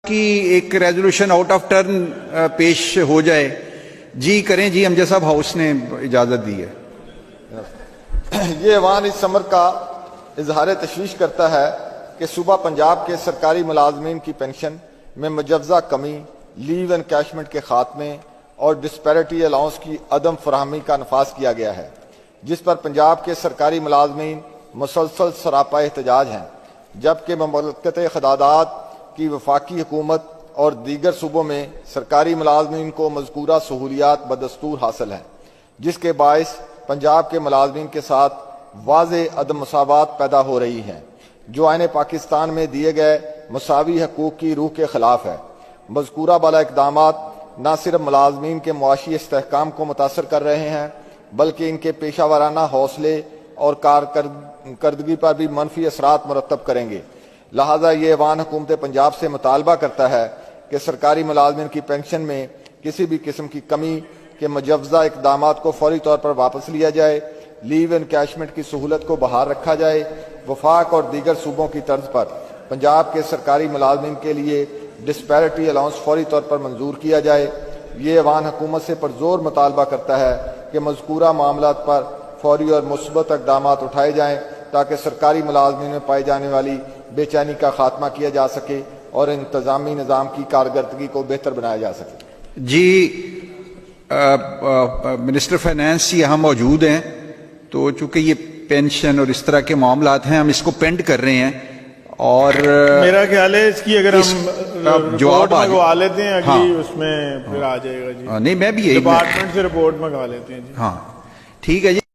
کی ایک resolution out of turn پیش ہو جائے. جی کریں جی، امجد صاحب ہاؤس نے اجازت دی ہے. یہ ایوان اس امر کا اظہار تشویش کرتا ہے کہ صوبہ پنجاب کے سرکاری ملازمین کی پینشن میں مجوزہ کمی، لیو انکیشمنٹ کے خاتمے اور ڈسپیرٹی الاؤنس کی عدم فراہمی کا نفاذ کیا گیا ہے، جس پر پنجاب کے سرکاری ملازمین مسلسل سراپا احتجاج ہیں، جبکہ مملکت خدادات کی وفاقی حکومت اور دیگر صوبوں میں سرکاری ملازمین کو مذکورہ سہولیات بدستور حاصل ہیں، جس کے باعث پنجاب کے ملازمین کے ساتھ واضح عدم مساوات پیدا ہو رہی ہے، جو آئین پاکستان میں دیے گئے مساوی حقوق کی روح کے خلاف ہے. مذکورہ بالا اقدامات نہ صرف ملازمین کے معاشی استحکام کو متاثر کر رہے ہیں، بلکہ ان کے پیشہ ورانہ حوصلے اور کارکردگی پر بھی منفی اثرات مرتب کریں گے. لہذا یہ ایوان حکومت پنجاب سے مطالبہ کرتا ہے کہ سرکاری ملازمین کی پینشن میں کسی بھی قسم کی کمی کے مجوزہ اقدامات کو فوری طور پر واپس لیا جائے، لیو انکیشمنٹ کی سہولت کو بحال رکھا جائے، وفاق اور دیگر صوبوں کی طرز پر پنجاب کے سرکاری ملازمین کے لیے ڈسپیرٹی الاؤنس فوری طور پر منظور کیا جائے. یہ ایوان حکومت سے پرزور مطالبہ کرتا ہے کہ مذکورہ معاملات پر فوری اور مثبت اقدامات اٹھائے جائیں تاکہ سرکاری ملازمین میں پائی جانے والی بے چینی کا خاتمہ کیا جا سکے اور انتظامی نظام کی کارکردگی کو بہتر بنایا جا سکے. جی منسٹر فائنانس یہاں موجود ہیں، تو چونکہ یہ پینشن اور اس طرح کے معاملات ہیں، ہم اس کو پینڈ کر رہے ہیں اور میرا خیال ہے اس کی اگر ہم جواب منگوا لیتے ہیں اگلی اس میں پھر آ جائے گا. جی نہیں، میں بھی یہی ڈپارٹمنٹ سے رپورٹ منگوا لیتے ہیں. ہاں ٹھیک ہے جی.